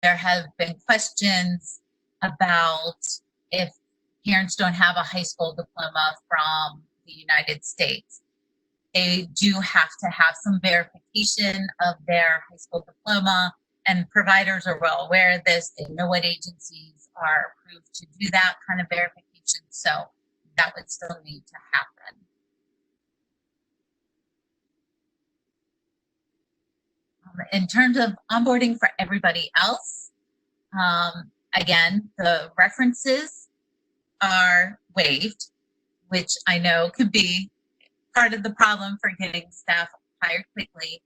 There have been questions about if parents don't have a high school diploma from the United States. They do have to have some verification of their high school diploma, and providers are well aware of this. They know what agencies are approved to do that kind of verification, so that would still need to happen. In terms of onboarding for everybody else, again, the references are waived, which I know can be part of the problem for getting staff hired quickly.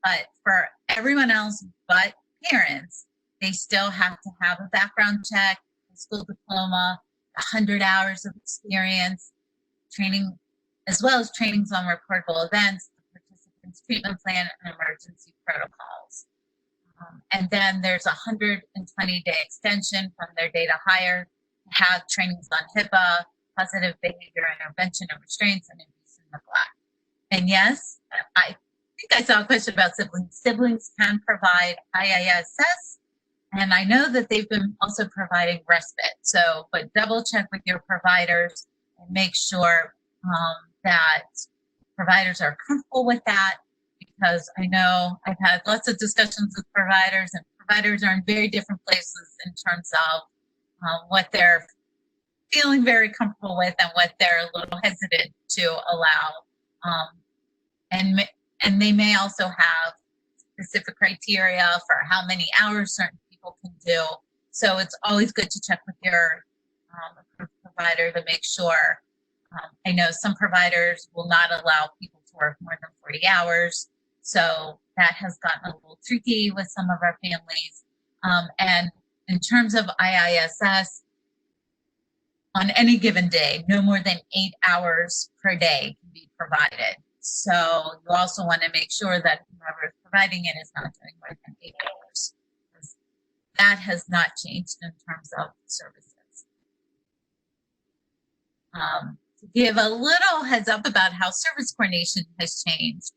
But for everyone else but parents, they still have to have a background check, a school diploma, 100 hours of experience, training, as well as trainings on reportable events, the participants' treatment plan, and emergency protocols. And then there's a 120-day extension from their date of hire to have trainings on HIPAA, positive behavior intervention and restraints, and abuse and neglect. And yes, I think I saw a question about siblings. Siblings can provide IISS, and I know that they've been also providing respite. So, but double check with your providers and make sure that providers are comfortable with that, because I know I've had lots of discussions with providers, and providers are in very different places in terms of what they're feeling very comfortable with and what they're a little hesitant to allow. And they may also have specific criteria for how many hours certain people can do. So it's always good to check with your provider to make sure. I know some providers will not allow people to work more than 40 hours. So that has gotten a little tricky with some of our families. And in terms of IISS, on any given day, no more than 8 hours per day can be provided. So you also want to make sure that whoever is providing it is not doing more than 8 hours. That has not changed in terms of services. To give a little heads up about how service coordination has changed,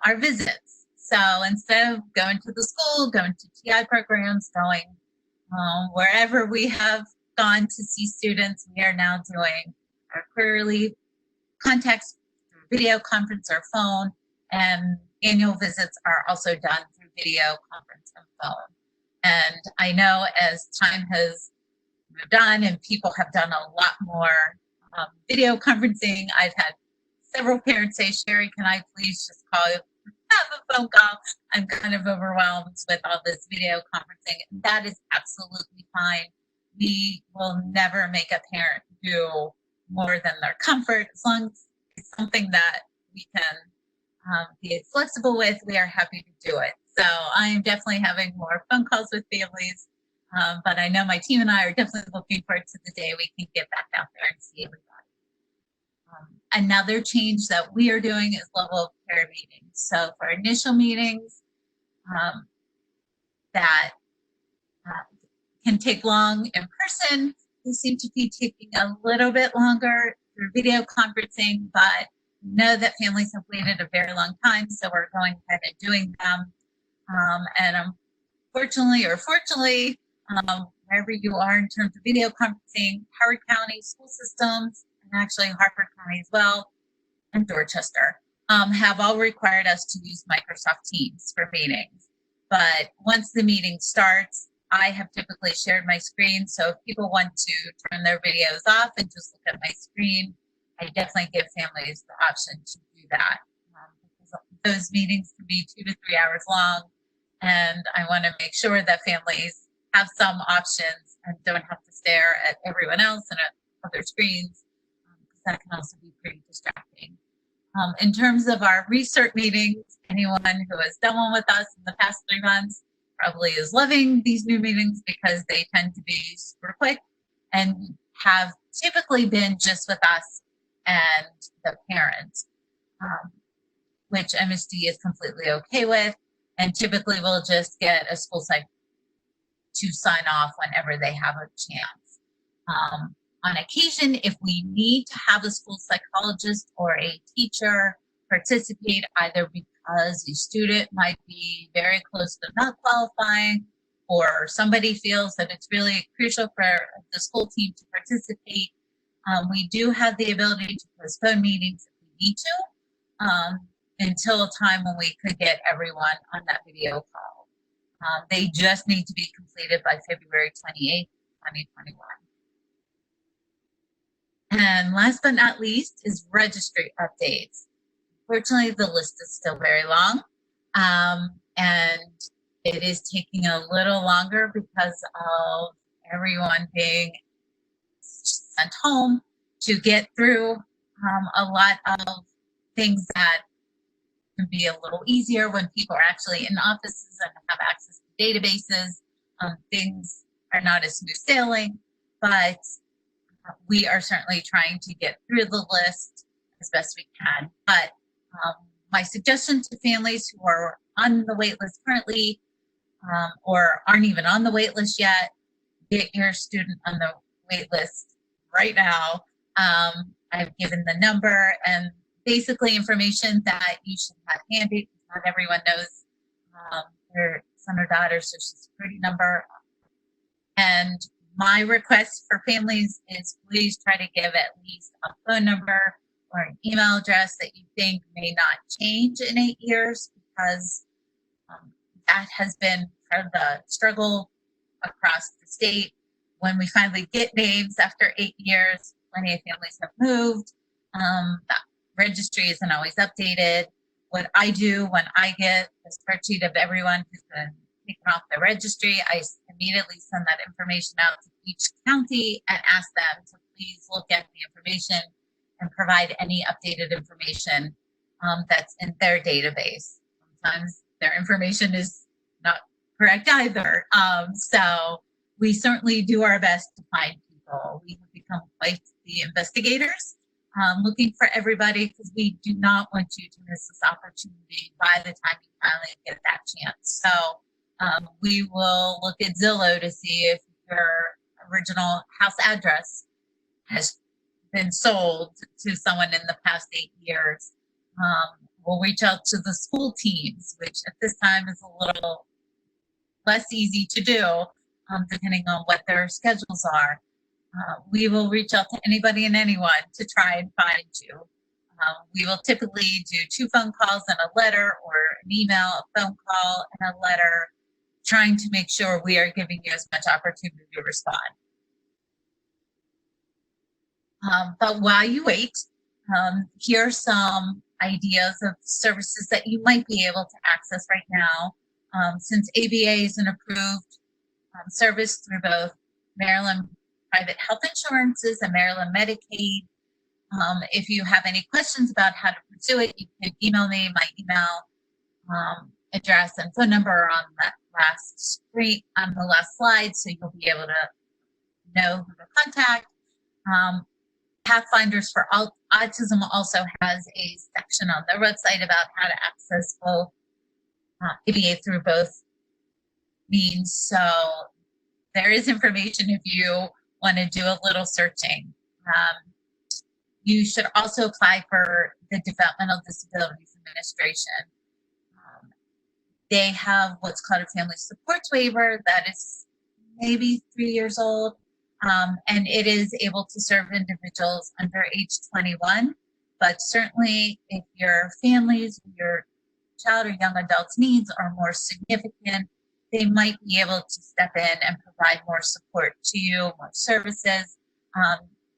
our visits. So instead of going to the school, going to TI programs, going wherever we have gone to see students, we are now doing our quarterly contacts through video conference or phone, and annual visits are also done through video conference and phone. And I know as time has moved on and people have done a lot more video conferencing, I've had several parents say, Sherry, can I please just call you, have a phone call? I'm kind of overwhelmed with all this video conferencing. And that is absolutely fine. We will never make a parent do more than their comfort. As long as it's something that we can be flexible with, we are happy to do it. So I am definitely having more phone calls with families, but I know my team and I are definitely looking forward to the day we can get back out there and see everybody. Another change that we are doing is level of care meetings. So for initial meetings that can take long in person, they seem to be taking a little bit longer through video conferencing, but know that families have waited a very long time, so we're going ahead and doing them. And unfortunately or fortunately, wherever you are in terms of video conferencing, Howard County school systems, and actually Harford County as well, and Dorchester, have all required us to use Microsoft Teams for meetings. But once the meeting starts, I have typically shared my screen, so if people want to turn their videos off and just look at my screen, I definitely give families the option to do that. Because those meetings can be 2 to 3 hours long, and I want to make sure that families have some options and don't have to stare at everyone else and at other screens, because that can also be pretty distracting. In terms of our research meetings, anyone who has done one with us in the past 3 months probably is loving these new meetings because they tend to be super quick and have typically been just with us and the parents, which MSD is completely okay with. And typically we'll just get a school psych to sign off whenever they have a chance. On occasion, if we need to have a school psychologist or a teacher participate, either because the student might be very close to not qualifying, or somebody feels that it's really crucial for the school team to participate, we do have the ability to postpone meetings if we need to, until a time when we could get everyone on that video call. They just need to be completed by February 28th, 2021. And last but not least is registry updates. Fortunately, the list is still very long, and it is taking a little longer because of everyone being sent home to get through a lot of things that can be a little easier when people are actually in offices and have access to databases. Things are not as smooth sailing, but we are certainly trying to get through the list as best we can. But my suggestion to families who are on the wait list currently, or aren't even on the wait list yet, get your student on the wait list right now. I've given the number and basically information that you should have handy. Not everyone knows their son or daughter's social security number. And my request for families is please try to give at least a phone number or an email address that you think may not change in 8 years, because that has been part of the struggle across the state. When we finally get names after 8 years, plenty of families have moved. The registry isn't always updated. What I do when I get a spreadsheet of everyone who's been taken off the registry, I immediately send that information out to each county and ask them to please look at the information and provide any updated information that's in their database. Sometimes their information is not correct either. So we certainly do our best to find people. We have become quite the investigators, looking for everybody, because we do not want you to miss this opportunity by the time you finally get that chance. So we will look at Zillow to see if your original house address has been sold to someone in the past 8 years. We'll reach out to the school teams, which at this time is a little less easy to do, depending on what their schedules are. We will reach out to anybody and anyone to try and find you. We will typically do 2 phone calls and a letter, or an email, a phone call, and a letter, trying to make sure we are giving you as much opportunity to respond. But while you wait, here are some ideas of services that you might be able to access right now. Since ABA is an approved service through both Maryland private health insurances and Maryland Medicaid, if you have any questions about how to pursue it, you can email me. My email address and phone number are on that last screen, on the last slide, so you'll be able to know who to contact. Pathfinders for Autism also has a section on their website about how to access both ABA through both means. So there is information if you want to do a little searching. You should also apply for the Developmental Disabilities Administration. They have what's called a Family Supports Waiver that is maybe 3 years old. And it is able to serve individuals under age 21, but certainly if your family's, your child or young adult's needs are more significant, they might be able to step in and provide more support to you, more services.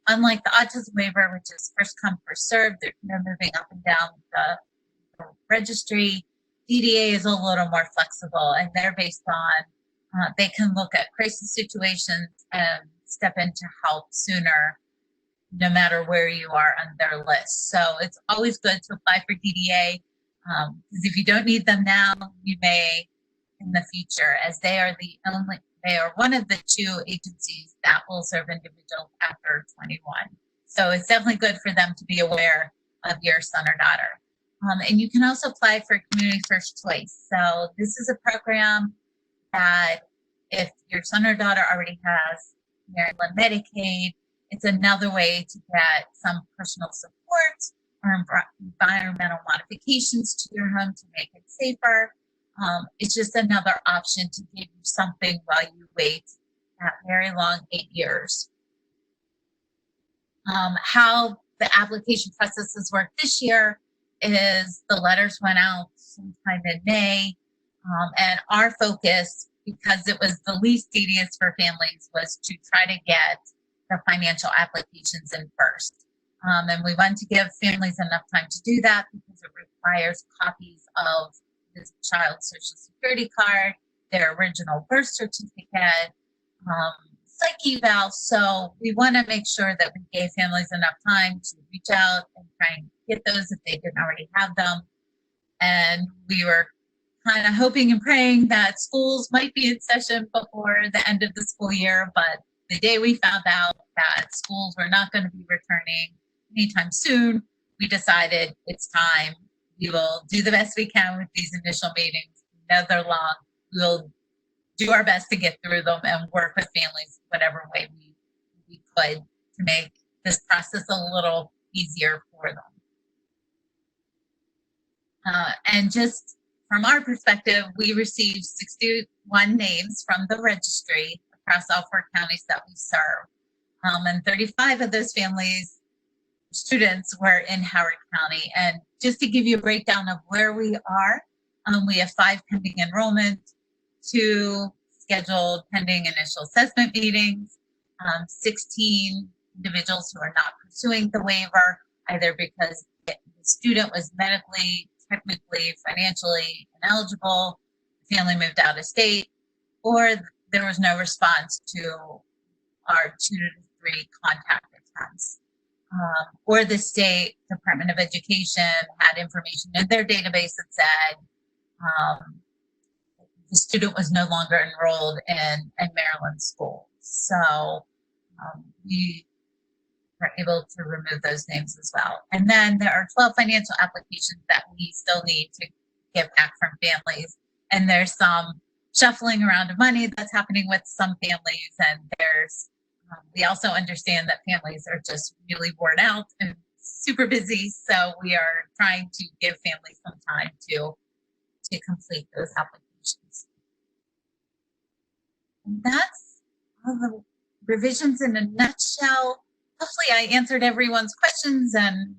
Unlike the Autism Waiver, which is first come, first served, they're moving up and down the registry. DDA is a little more flexible, and they're based on, they can look at crisis situations and step in to help sooner, no matter where you are on their list. So it's always good to apply for DDA, because if you don't need them now, you may in the future, as they are one of the 2 agencies that will serve individuals after 21. So it's definitely good for them to be aware of your son or daughter. And you can also apply for Community First Choice. So this is a program that if your son or daughter already has Maryland Medicaid, it's another way to get some personal support or environmental modifications to your home to make it safer. It's just another option to give you something while you wait that very long 8 years. How the application processes work this year is the letters went out sometime in May, and our focus, because it was the least tedious for families, was to try to get the financial applications in first. And we want to give families enough time to do that because it requires copies of the child's social security card, their original birth certificate, psych eval. So we want to make sure that we gave families enough time to reach out and try and get those if they didn't already have them. And we were kind of hoping and praying that schools might be in session before the end of the school year. But the day we found out that schools were not going to be returning anytime soon, we decided it's time. We will do the best we can with these initial meetings. We know they're long. We'll do our best to get through them and work with families whatever way we could to make this process a little easier for them. And just from our perspective, we received 61 names from the registry across all 4 counties that we serve. And 35 of those families, students, were in Howard County. And just to give you a breakdown of where we are, we have 5 pending enrollment, 2 scheduled pending initial assessment meetings, 16 individuals who are not pursuing the waiver, either because the student was medically, technically, financially ineligible, the family moved out of state, or there was no response to our 2 to 3 contact attempts. Or the state Department of Education had information in their database that said the student was no longer enrolled in Maryland school. So we were able to remove those names as well. And then there are 12 financial applications that we still need to get back from families. And there's some shuffling around of money that's happening with some families. And there's, we also understand that families are just really worn out and super busy. So we are trying to give families some time to complete those applications. And that's all the revisions in a nutshell. Hopefully I answered everyone's questions and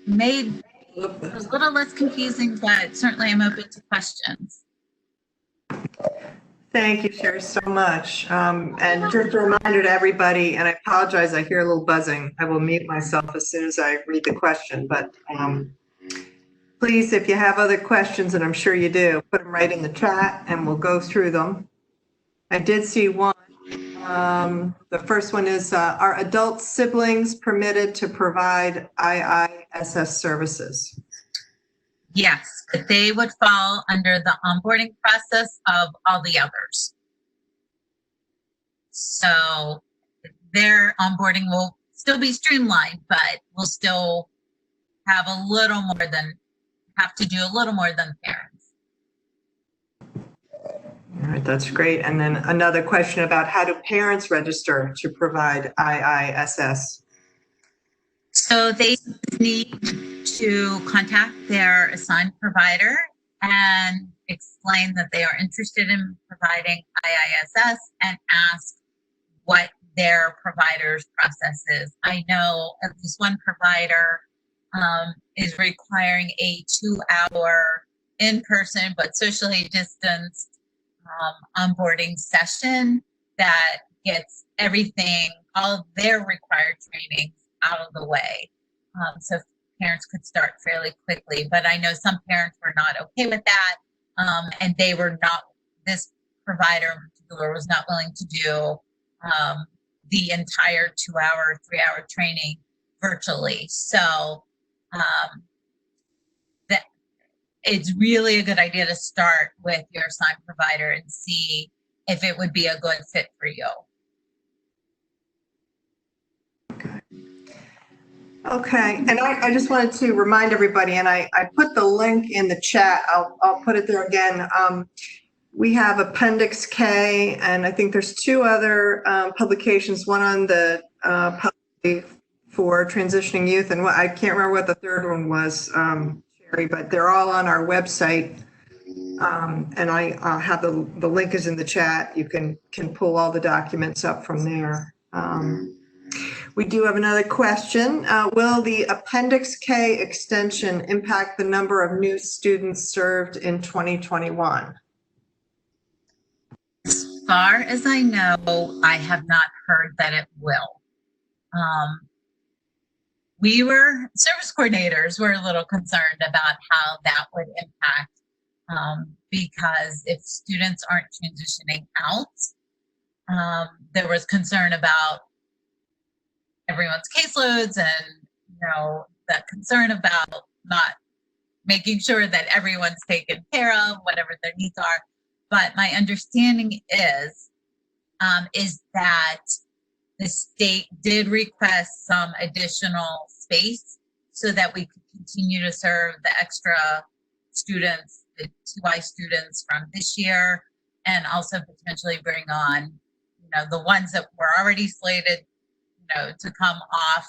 made it a little less confusing, but certainly I'm open to questions. Thank you, Sherry, so much. And just a reminder to everybody, and I apologize, I hear a little buzzing. I will mute myself as soon as I read the question, but please, if you have other questions, and I'm sure you do, put them right in the chat and we'll go through them. I did see one. The first one is, are adult siblings permitted to provide IISS services? Yes, but they would fall under the onboarding process of all the others. So their onboarding will still be streamlined, but we'll still have a little more than, have to do a little more than parents. All right, that's great. And then another question about how do parents register to provide IISS? So they need to contact their assigned provider and explain that they are interested in providing IISS and ask what their provider's process is. I know at least one provider is requiring a 2-hour in-person but socially distanced onboarding session that gets everything, all of their required training out of the way. So parents could start fairly quickly, but I know some parents were not okay with that. And they were not, this provider in particular was not willing to do the entire 2-hour, 3-hour training virtually. So that it's really a good idea to start with your assigned provider and see if it would be a good fit for you. Okay, and I just wanted to remind everybody, and I put the link in the chat. I'll put it there again. We have Appendix K, and I think there's 2 other publications, one on the policy for transitioning youth, and I can't remember what the third one was, Sherry. but they're all on our website. And I'll have the link is in the chat. You can pull all the documents up from there. We do have another question. Will the Appendix K extension impact the number of new students served in 2021? As far as I know, I have not heard that it will. Service coordinators were a little concerned about how that would impact, because if students aren't transitioning out, there was concern about everyone's caseloads and, that concern about not making sure that everyone's taken care of, whatever their needs are. But my understanding is that the state did request some additional space so that we could continue to serve the extra students, the 2I students from this year, and also potentially bring on, the ones that were already slated, to come off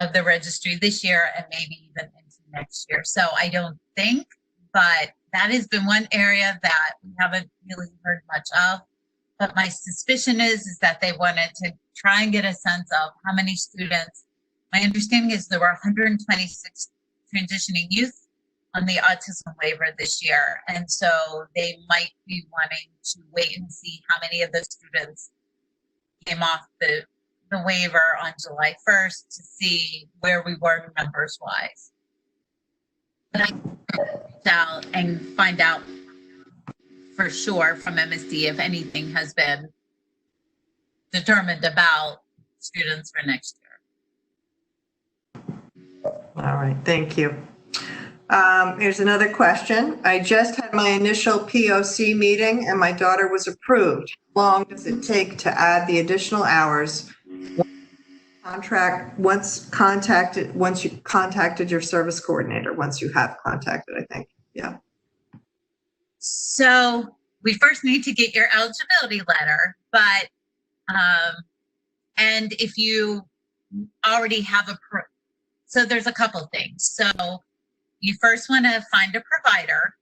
of the registry this year and maybe even into next year. So I don't think, but that has been one area that we haven't really heard much of. But my suspicion is that they wanted to try and get a sense of how many students. My understanding is there were 126 transitioning youth on the Autism Waiver this year. And so they might be wanting to wait and see how many of those students came off the waiver on July 1st to see where we were numbers wise. But I reach out and find out for sure from MSD if anything has been determined about students for next year. All right, thank you. Here's another question. I just had my initial POC meeting and my daughter was approved. How long does it take to add the additional hours? Once you contacted your service coordinator, once you have contacted, I think. Yeah. So we first need to get your eligibility letter, but and if you already have so there's a couple things. So you first want to find a provider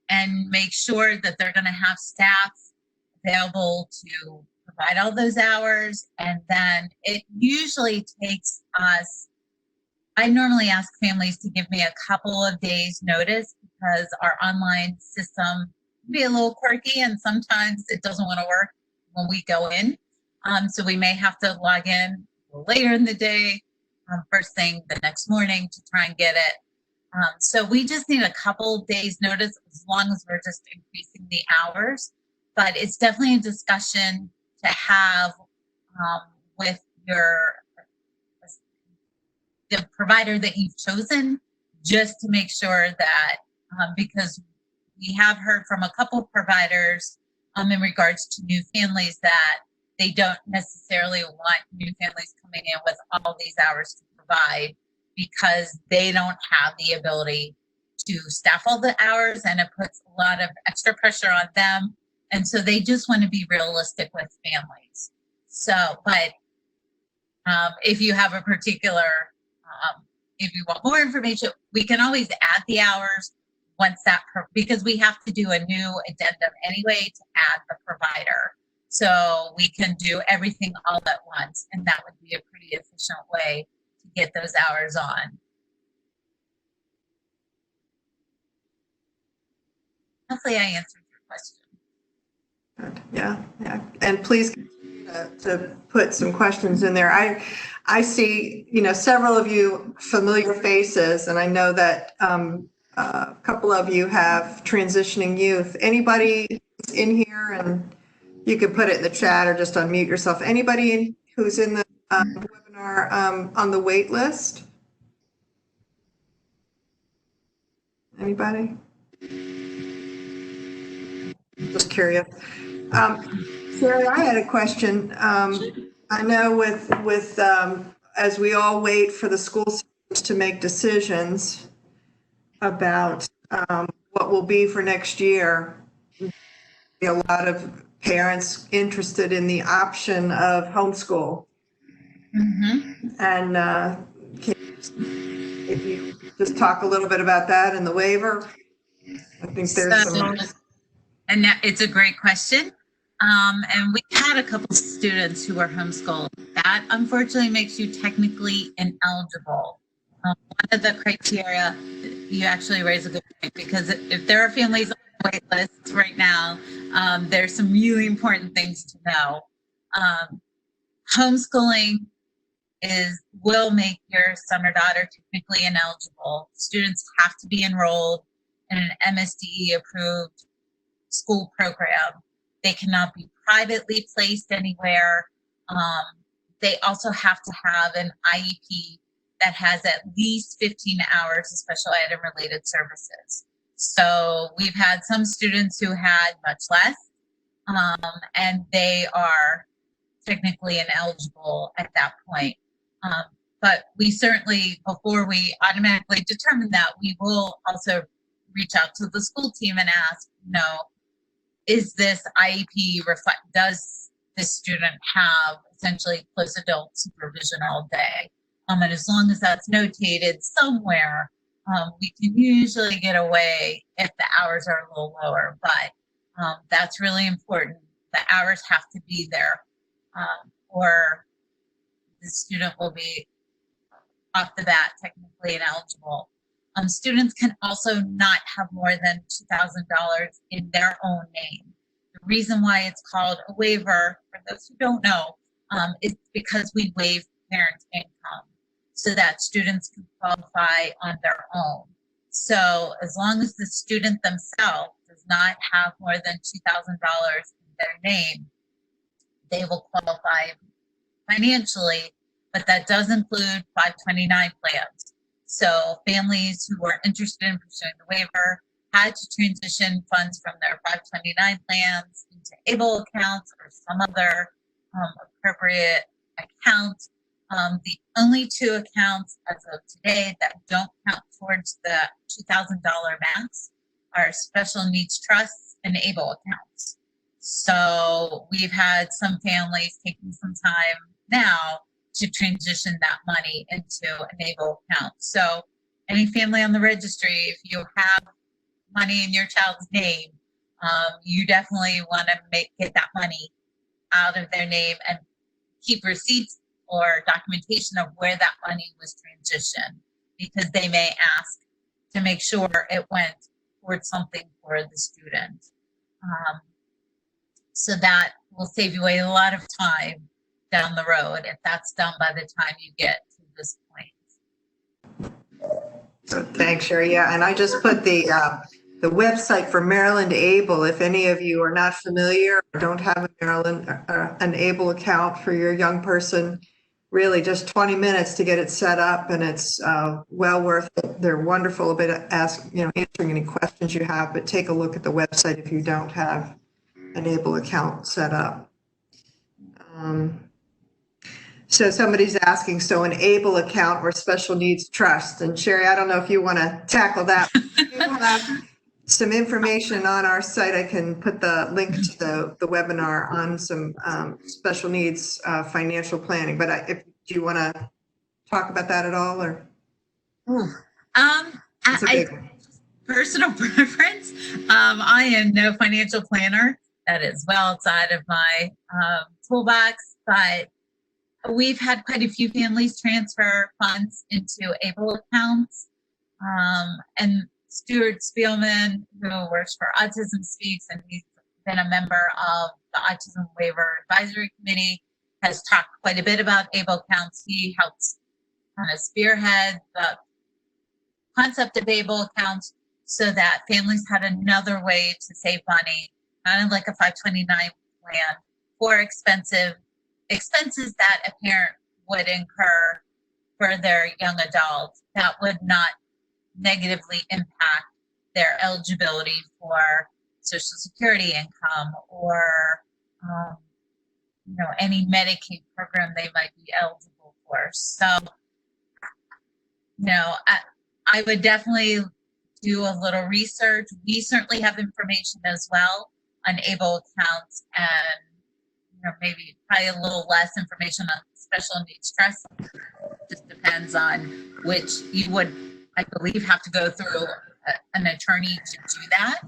and make sure that they're going to have staff available to provide all those hours. And then it usually takes us, I normally ask families to give me a couple of days notice because our online system can be a little quirky and sometimes it doesn't want to work when we go in. So we may have to log in a little later in the day, first thing the next morning to try and get it. So we just need a couple days notice as long as we're just increasing the hours. But it's definitely a discussion to have with the provider that you've chosen, just to make sure that, because we have heard from a couple providers in regards to new families that they don't necessarily want new families coming in with all these hours to provide because they don't have the ability to staff all the hours, and it puts a lot of extra pressure on them. And so they just want to be realistic with families. So, but if you have a particular, if you want more information, we can always add the hours once that, because we have to do a new addendum anyway to add the provider. So we can do everything all at once, and that would be a pretty efficient way to get those hours on. Hopefully I answered your question. Yeah. And please continue to put some questions in there. I see, several of you familiar faces, and I know that a couple of you have transitioning youth. Anybody in here, and you can put it in the chat or just unmute yourself. Anybody who's in the webinar on the wait list? Anybody? Just curious. Sehri, I had a question. I know with as we all wait for the school systems to make decisions about what will be for next year, a lot of parents interested in the option of homeschool. Mm-hmm. And if you just talk a little bit about that and the waiver? I think there's some. And it's a great question. And we had a couple of students who were homeschooled. That unfortunately makes you technically ineligible. One of the criteria, you actually raise a good point, because if there are families on the wait list right now, there's some really important things to know. Homeschooling will make your son or daughter technically ineligible. Students have to be enrolled in an MSDE approved school program. They cannot be privately placed anywhere. They also have to have an IEP that has at least 15 hours of special ed and related services. So we've had some students who had much less, and they are technically ineligible at that point. But we certainly, before we automatically determine that, we will also reach out to the school team and ask, is this IEP does this student have essentially close adult supervision all day? And as long as that's notated somewhere, we can usually get away if the hours are a little lower, but that's really important. The hours have to be there, or the student will be off the bat technically ineligible. Students can also not have more than $2,000 in their own name. The reason why it's called a waiver, for those who don't know, is because we waive parent income so that students can qualify on their own. So as long as the student themselves does not have more than $2,000 in their name, they will qualify financially, but that does include 529 plans. So families who were interested in pursuing the waiver had to transition funds from their 529 plans into ABLE accounts or some other appropriate account. The only two accounts as of today that don't count towards the $2,000 max are special needs trusts and ABLE accounts. So we've had some families taking some time now to transition that money into an ABLE account. So any family on the registry, if you have money in your child's name, you definitely want to get that money out of their name and keep receipts or documentation of where that money was transitioned, because they may ask to make sure it went towards something for the student. So that will save you a lot of time down the road if that's done by the time you get to this point. So thanks, Sherry. Yeah, and I just put the website for Maryland Able. If any of you are not familiar or don't have a Maryland an Able account for your young person, really just 20 minutes to get it set up, and it's well worth it. They're wonderful about answering any questions you have, but take a look at the website if you don't have an Able account set up. So somebody's asking, so an ABLE account or special needs trust? And Sherry, I don't know if you want to tackle that. If you have some information on our site, I can put the link to the webinar on some special needs financial planning. But do you want to talk about that at all, or? Personal preference. I am no financial planner. That is well outside of my toolbox, but we've had quite a few families transfer funds into ABLE accounts. And Stuart Spielman, who works for Autism Speaks, and he's been a member of the Autism Waiver Advisory Committee, has talked quite a bit about ABLE accounts. He helps kind of spearhead the concept of ABLE accounts so that families had another way to save money, kind of like a 529 plan for expenses that a parent would incur for their young adult that would not negatively impact their eligibility for Social Security income or any Medicaid program they might be eligible for. So, I would definitely do a little research. We certainly have information as well on ABLE accounts, and maybe probably a little less information on special needs trust. Just depends on which you would I believe, have to go through an attorney to do that.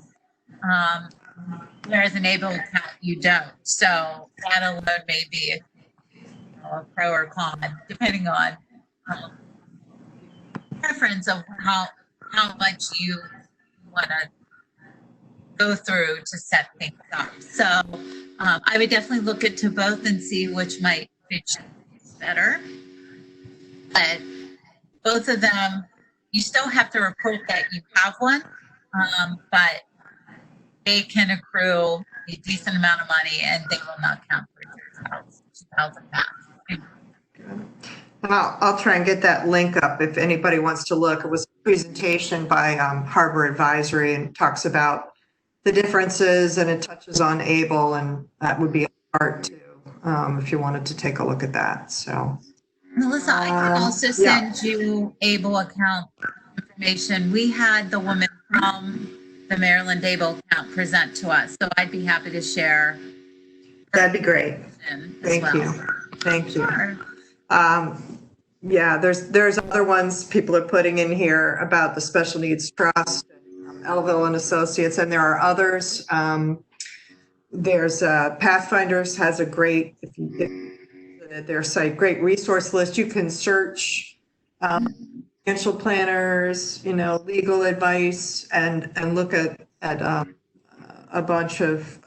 Whereas an able account, you don't. So that alone may be a pro or con, depending on preference of how much you want to go through to set things up. So I would definitely look into both and see which might fit you better. But both of them, you still have to report that you have one, but they can accrue a decent amount of money and they will not count for your child's back. I'll try and get that link up if anybody wants to look. It was a presentation by Harbor Advisory and talks about the differences, and it touches on ABLE, and that would be a part too, if you wanted to take a look at that. So, Melissa, I can also send you ABLE account information. We had the woman from the Maryland ABLE account present to us, so I'd be happy to share. That'd be great. Thank you. Thank you. Yeah, there's other ones people are putting in here about the Special Needs Trust, Elville and Associates, and there are others. There's Pathfinders has a great, if you get their site, great resource list. You can search financial planners, legal advice, and look at a bunch of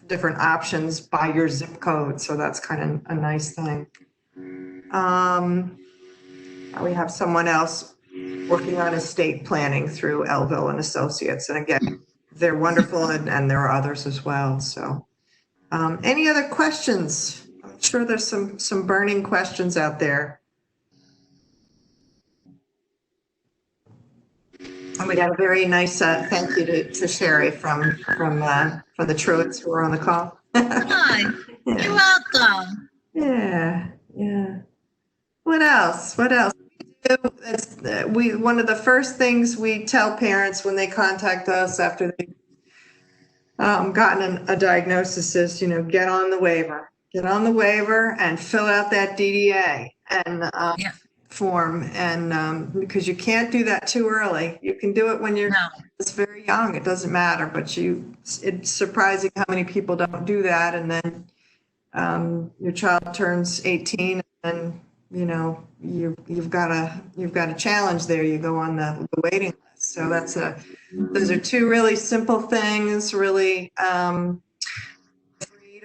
different options by your zip code. So that's kind of a nice thing. We have someone else working on estate planning through Elville and Associates. And again, they're wonderful, and there are others as well. So any other questions? I'm sure there's some burning questions out there. And we got a very nice thank you to Sehri from the Truitts who are on the call. Hi, you're welcome. Yeah. What else? One of the first things we tell parents when they contact us after they've gotten a diagnosis is, get on the waiver and fill out that DDA and form. And because you can't do that too early. You can do it when you're it's very young. It doesn't matter, but it's surprising how many people don't do that. And then your child turns 18 and you've got a challenge there. You go on the waiting list. So those are two really simple things, really free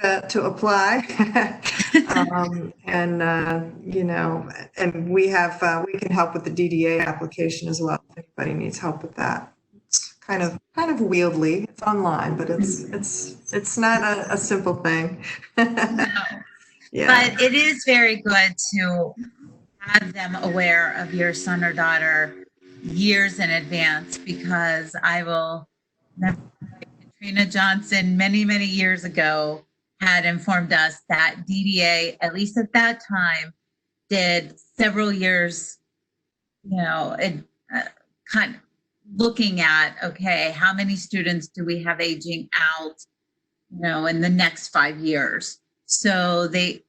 to apply. And we can help with the DDA application as well if anybody needs help with that. It's kind of wieldy. It's online, but it's not a simple thing. No. Yeah. But it is very good to have them aware of your son or daughter years in advance, because I will never forget, Katrina Johnson many, many years ago had informed us that DDA, at least at that time, did several years, kind of looking at, okay, how many students do we have aging out, in the next 5 years? So they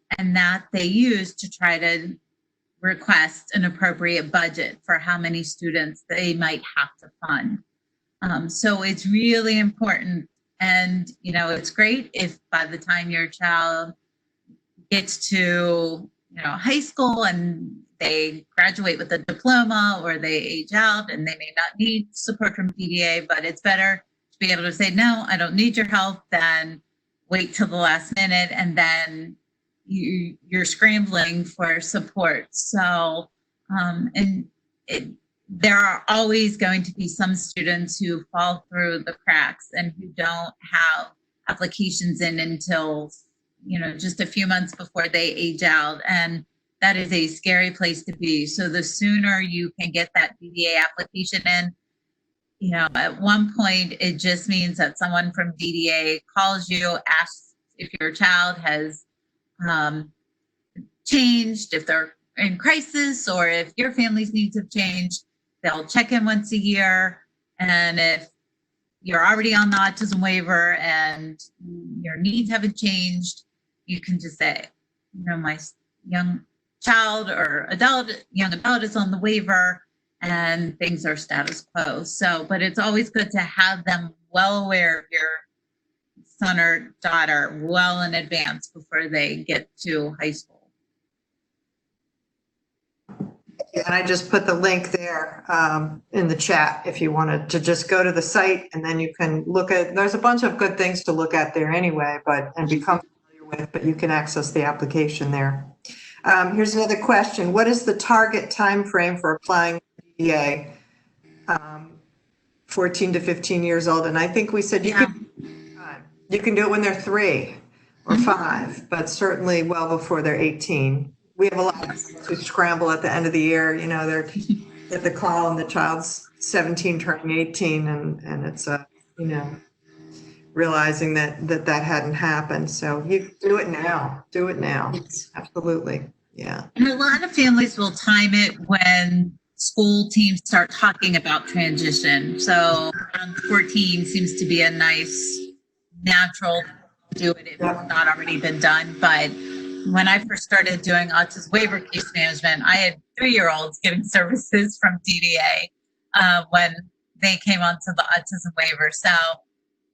use to try to request an appropriate budget for how many students they might have to fund. So it's really important. And, it's great if by the time your child gets to, high school and they graduate with a diploma or they age out and they may not need support from DDA, but it's better to be able to say, no, I don't need your help, than wait till the last minute and then you're scrambling for support. So, there are always going to be some students who fall through the cracks and who don't have applications in until, just a few months before they age out. And that is a scary place to be. So the sooner you can get that DDA application in, at one point, it just means that someone from DDA calls you, asks if your child has changed, if they're in crisis, or if your family's needs have changed. They'll check in once a year. And if you're already on the autism waiver and your needs haven't changed, you can just say, my young child or young adult is on the waiver, and things are status quo. So, but it's always good to have them well aware of your son or daughter well in advance before they get to high school. And I just put the link there in the chat if you wanted to just go to the site, and then you can look at, there's a bunch of good things to look at there anyway, and become familiar with, but you can access the application there. Here's another question. What is the target time frame for applying for DDA? 14 to 15 years old. And I think we said you can do it when they're 3 or 5, but certainly well before they're 18. We have a lot of parents who scramble at the end of the year, they're get the call and the child's 17 turning 18, and it's realizing that hadn't happened. So you do it now. Do it now. Absolutely. Yeah. And a lot of families will time it when school teams start talking about transition. So around 14 seems to be a nice natural do it if it's not already been done. But when I first started doing Autism Waiver case management, I had 3-year-olds getting services from DDA when they came onto the Autism Waiver. So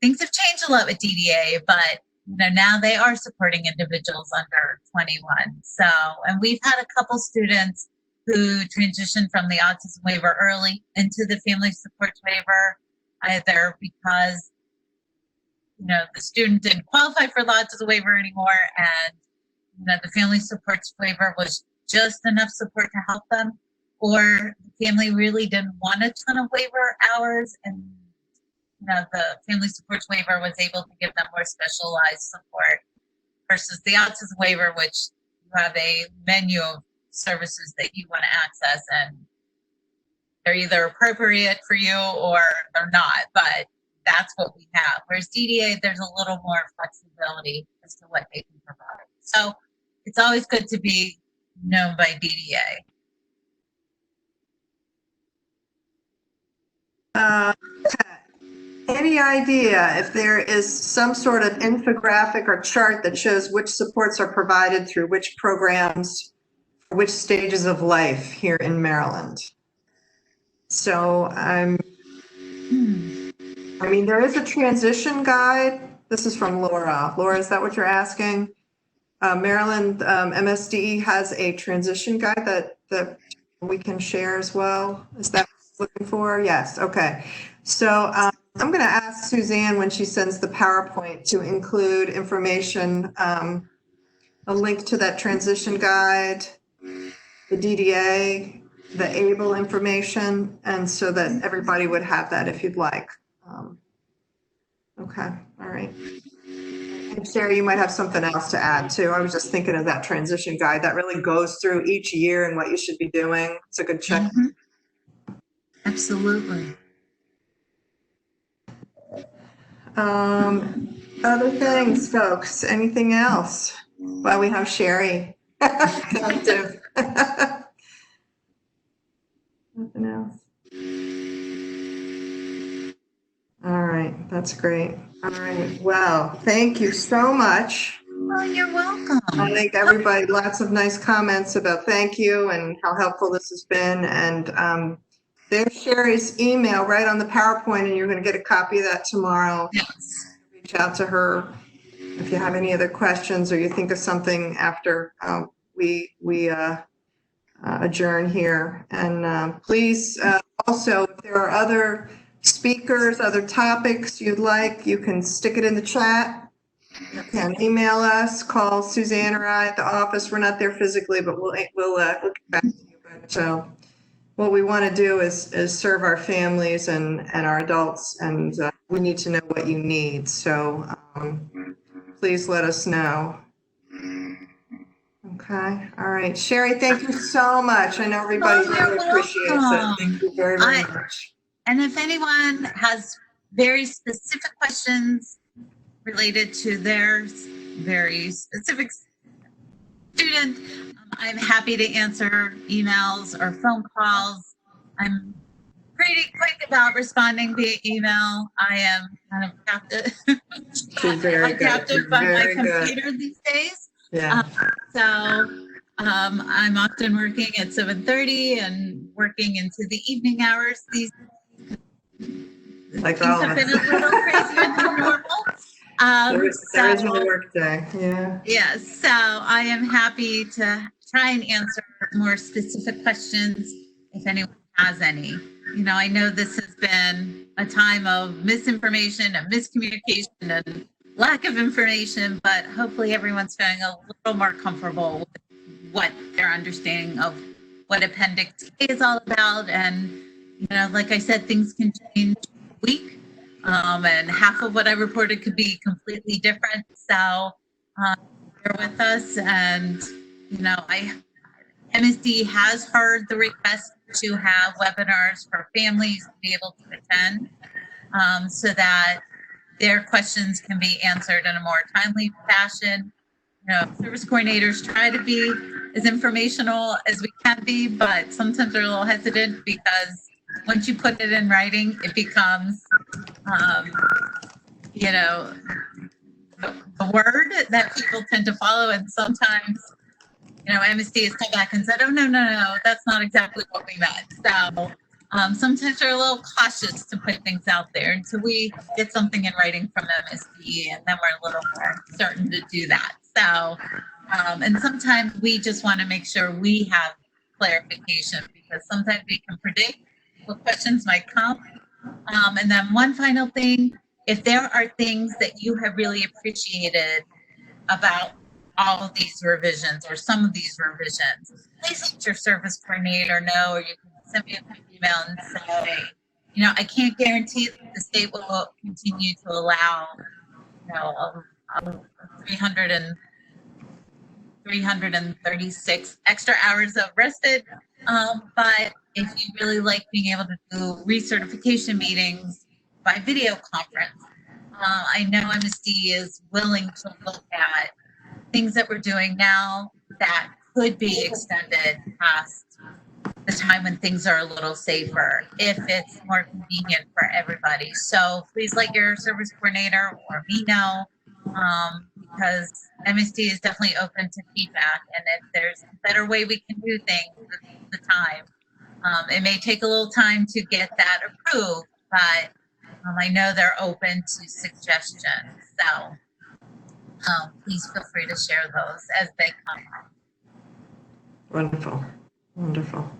things have changed a lot with DDA, but now they are supporting individuals under 21. So, and we've had a couple students who transitioned from the Autism Waiver early into the Family Support Waiver, either because the student didn't qualify for the Autism Waiver anymore, and the Family Supports Waiver was just enough support to help them, or the family really didn't want a ton of waiver hours, and the Family Supports Waiver was able to give them more specialized support versus the Autism Waiver, which you have a menu of services that you want to access, and they're either appropriate for you or they're not, but that's what we have. Whereas DDA, there's a little more flexibility as to what they can provide. So it's always good to be known by DDA. Any idea if there is some sort of infographic or chart that shows which supports are provided through which programs, which stages of life here in Maryland? So there is a transition guide. This is from Laura. Laura, is that what you're asking? Maryland MSDE has a transition guide that we can share as well. Is that what you're looking for? Yes. Okay. So I'm going to ask Suzanne when she sends the PowerPoint to include information, a link to that transition guide, the DDA, the ABLE information, and so that everybody would have that if you'd like. Okay. All right. And Sehri, you might have something else to add too. I was just thinking of that transition guide that really goes through each year and what you should be doing. It's a good check. Mm-hmm. Absolutely. Other things, folks, anything else? Well, we have Sehri. Active. Nothing else. All right, that's great. All right, well, thank you so much. Oh, you're welcome. I think everybody, lots of nice comments about thank you and how helpful this has been. And there's Sherry's email right on the PowerPoint, and you're going to get a copy of that tomorrow. Yes. Reach out to her if you have any other questions or you think of something after we adjourn here. And please also, if there are other speakers, other topics you'd like, you can stick it in the chat. You can email us, call Suzanne or I at the office. We're not there physically, but we'll get back to you. But what we want to do is serve our families and our adults, and we need to know what you need. So please let us know. Okay. All right. Sherry, thank you so much. I know everybody really appreciates it. Thank you very, very much. And if anyone has very specific questions related to their very specific student, I'm happy to answer emails or phone calls. I'm pretty quick about responding via email. I am kind of captive. She's very I'm captive by my very computer good. these days. Yeah. So I'm often working at 7:30 and working into the evening hours. These Like things all of have been us. a little crazier than normal. There is no work day. Yeah. Yes, so I am happy to try and answer more specific questions if anyone has any. You know, I know this has been a time of misinformation and miscommunication and lack of information, but hopefully everyone's feeling a little more comfortable with what their understanding of what Appendix A is all about. And, you know, like I said, things can change week. And half of what I reported could be completely different. So bear with us. And, you know, MSD has heard the request to have webinars for families to be able to attend so that their questions can be answered in a more timely fashion. You know, service coordinators try to be as informational as we can be, but sometimes they're a little hesitant because once you put it in writing, it becomes, you know, the word that people tend to follow. And sometimes, you know, MSD has come back and said, oh, no, that's not exactly what we meant. So sometimes we're a little cautious to put things out there until we get something in writing from MSD, and then we're a little more certain to do that. So, and sometimes we just want to make sure we have clarification because sometimes we can predict what questions might come. And then one final thing, if there are things that you have really appreciated about all of these revisions or some of these revisions, please let your service coordinator know, or you can send me a quick email and say, you know, I can't guarantee that the state will continue to allow, you know, 336 extra hours of rested. But if you really like being able to do recertification meetings by video conference, I know MSD is willing to look at things that we're doing now that could be extended past the time when things are a little safer if it's more convenient for everybody. So please let your service coordinator or me know, because MSD is definitely open to feedback. And if there's a better way we can do things, this is the time. It may take a little time to get that approved, but I know they're open to suggestions. So please feel free to share those as they come up. Wonderful. Wonderful.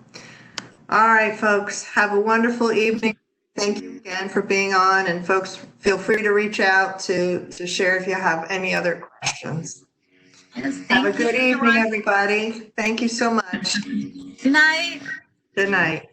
All right, folks, have a wonderful evening. Thank you again for being on, and folks, feel free to reach out to share if you have any other questions. Yes, Have a thank you, good evening, everyone. everybody. Thank you so much. Good night. Good night.